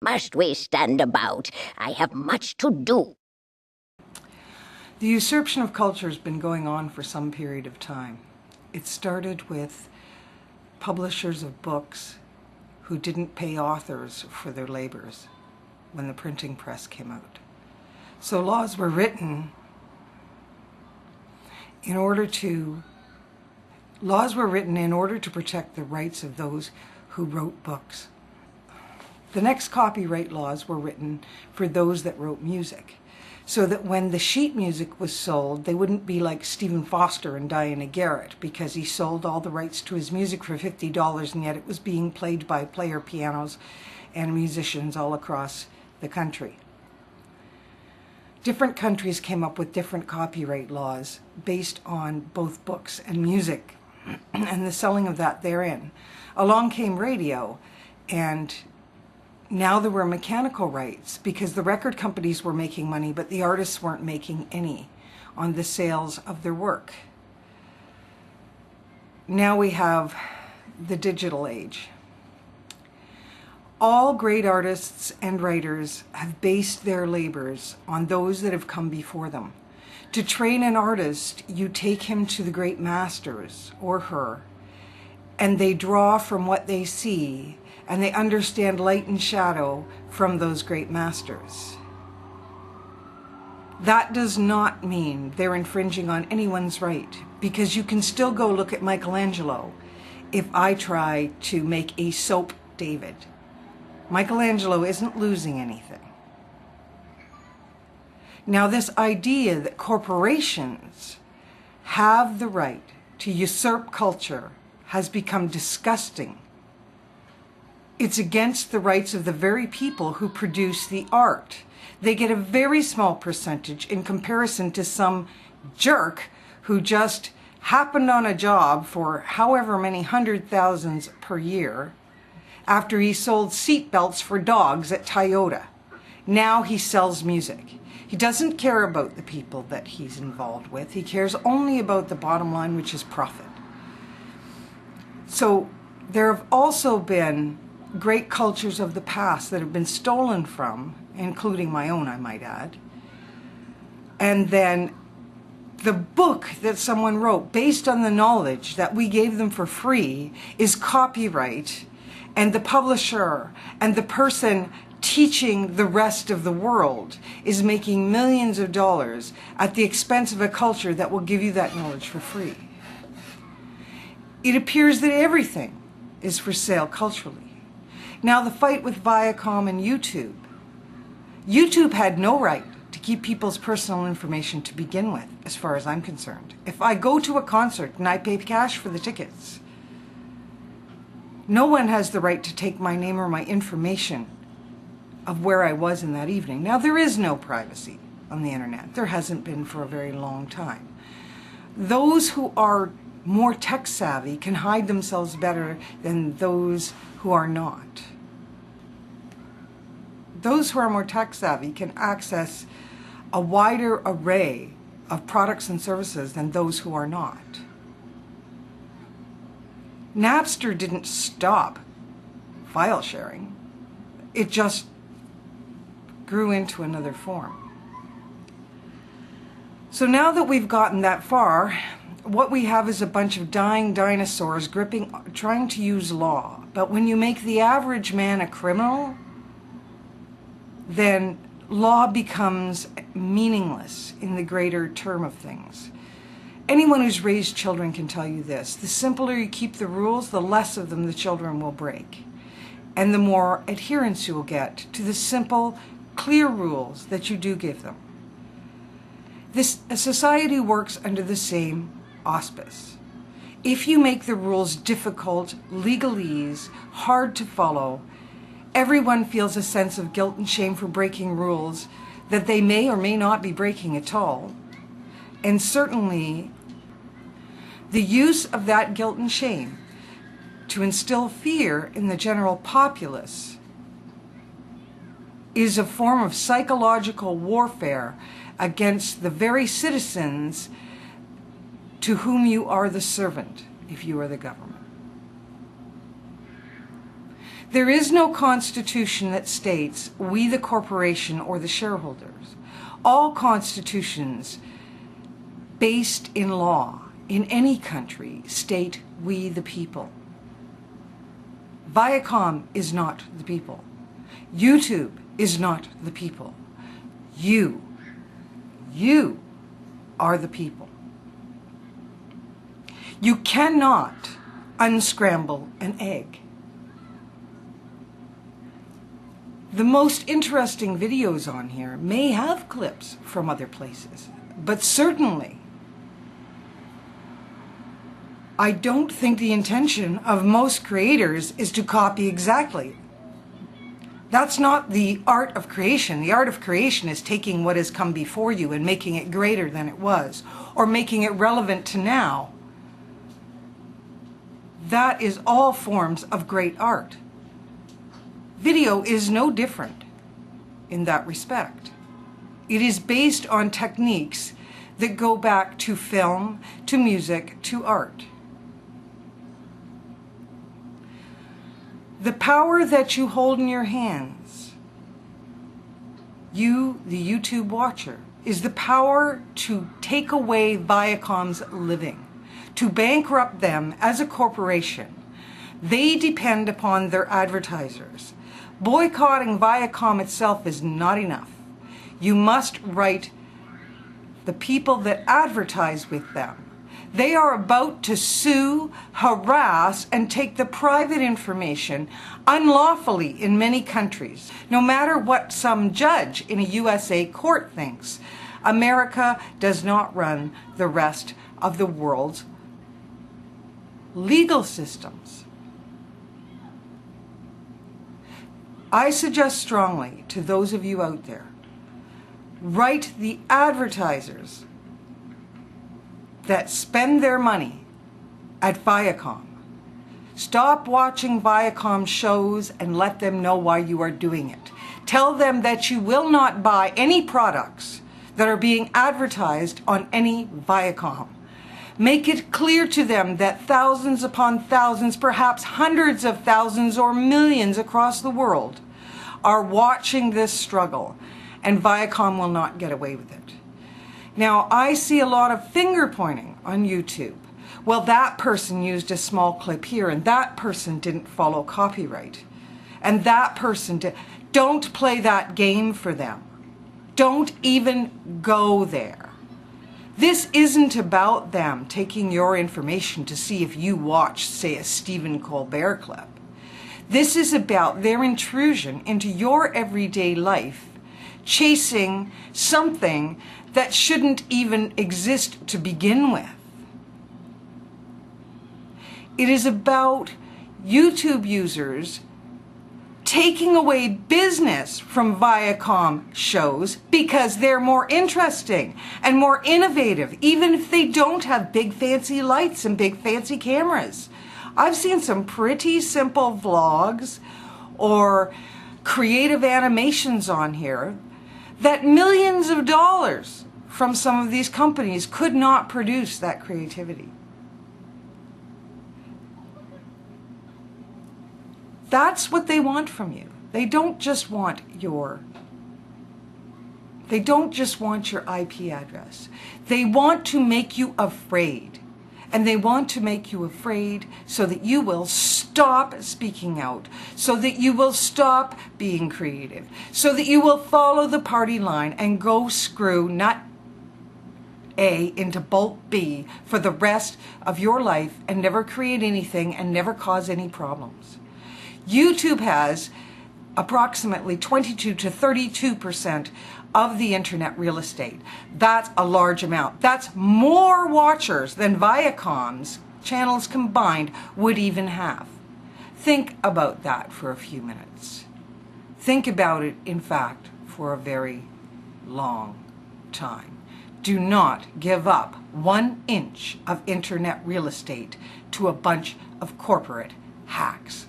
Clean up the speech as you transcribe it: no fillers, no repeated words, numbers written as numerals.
Must we stand about? I have much to do. The usurpation of culture has been going on for some period of time. It started with publishers of books who didn't pay authors for their labors when the printing press came out. So laws were written in order to protect the rights of those who wrote books. The next copyright laws were written for those that wrote music, so that when the sheet music was sold, they wouldn't be like Stephen Foster and Diana Garrett, because he sold all the rights to his music for $50, and yet it was being played by player pianos and musicians all across the country. Different countries came up with different copyright laws based on both books and music and the selling of that therein. Along came radio, and now there were mechanical rights because the record companies were making money, but the artists weren't making any on the sales of their work. Now we have the digital age. All great artists and writers have based their labors on those that have come before them. To train an artist, you take him to the great masters, or her, and they draw from what they see, and they understand light and shadow from those great masters. That does not mean they're infringing on anyone's right, because you can still go look at Michelangelo if I try to make a soap David. Michelangelo isn't losing anything. Now, this idea that corporations have the right to usurp culture has become disgusting. It's against the rights of the very people who produce the art. They get a very small percentage in comparison to some jerk who just happened on a job for however many hundred thousands per year after he sold seat belts for dogs at Toyota. Now he sells music. He doesn't care about the people that he's involved with. He cares only about the bottom line, which is profit. So there have also been great cultures of the past that have been stolen from, including my own, I might add. And then the book that someone wrote based on the knowledge that we gave them for free is copyright, and the publisher and the person teaching the rest of the world is making millions of dollars at the expense of a culture that will give you that knowledge for free. It appears that everything is for sale culturally. Now, the fight with Viacom and YouTube. YouTube had no right to keep people's personal information to begin with, as far as I'm concerned. If I go to a concert and I pay cash for the tickets, no one has the right to take my name or my information of where I was in that evening. Now, there is no privacy on the internet. There hasn't been for a very long time. Those who are more tech savvy can hide themselves better than those who are not. Those who are more tech savvy can access a wider array of products and services than those who are not. Napster didn't stop file sharing. It just grew into another form. So now that we've gotten that far, what we have is a bunch of dying dinosaurs trying to use law. But when you make the average man a criminal, then law becomes meaningless in the greater term of things. Anyone who's raised children can tell you this. The simpler you keep the rules, the less of them the children will break. And the more adherence you will get to the simple, clear rules that you do give them. A society works under the same auspice. If you make the rules difficult, legalese, hard to follow, everyone feels a sense of guilt and shame for breaking rules that they may or may not be breaking at all. And certainly, the use of that guilt and shame to instill fear in the general populace is a form of psychological warfare against the very citizens to whom you are the servant if you are the government. There is no constitution that states we the corporation or the shareholders. All constitutions based in law in any country state we the people. Viacom is not the people. YouTube is not the people. You are the people. You cannot unscramble an egg. The most interesting videos on here may have clips from other places, but certainly I don't think the intention of most creators is to copy exactly. That's not the art of creation. The art of creation is taking what has come before you and making it greater than it was, or making it relevant to now. That is all forms of great art. Video is no different in that respect. It is based on techniques that go back to film, to music, to art. The power that you hold in your hands, you, the YouTube watcher, is the power to take away Viacom's living, to bankrupt them as a corporation. They depend upon their advertisers. Boycotting Viacom itself is not enough. You must right the people that advertise with them. They are about to sue, harass, and take the private information unlawfully in many countries. No matter what some judge in a USA court thinks, America does not run the rest of the world's legal systems. I suggest strongly to those of you out there, write the advertisers that spend their money at Viacom. Stop watching Viacom shows and let them know why you are doing it. Tell them that you will not buy any products that are being advertised on any Viacom. Make it clear to them that thousands upon thousands, perhaps hundreds of thousands or millions across the world are watching this struggle, and Viacom will not get away with it. Now, I see a lot of finger pointing on YouTube. Well, that person used a small clip here, and that person didn't follow copyright. And that person did. Don't play that game for them. Don't even go there. This isn't about them taking your information to see if you watch, say, a Stephen Colbert clip. This is about their intrusion into your everyday life, chasing something that shouldn't even exist to begin with. It is about YouTube users taking away business from Viacom shows because they're more interesting and more innovative, even if they don't have big fancy lights and big fancy cameras. I've seen some pretty simple vlogs or creative animations on here that millions of dollars from some of these companies could not produce that creativity. That's what they want from you. They don't just want your IP address. They want to make you afraid. And they want to make you afraid so that you will stop speaking out, so that you will stop being creative, so that you will follow the party line and go screw nut A into bolt B for the rest of your life and never create anything and never cause any problems. YouTube has approximately 22 to 32% of the internet real estate. That's a large amount. That's more watchers than Viacom's channels combined would even have. Think about that for a few minutes. Think about it, in fact, for a very long time. Do not give up 1 inch of internet real estate to a bunch of corporate hacks.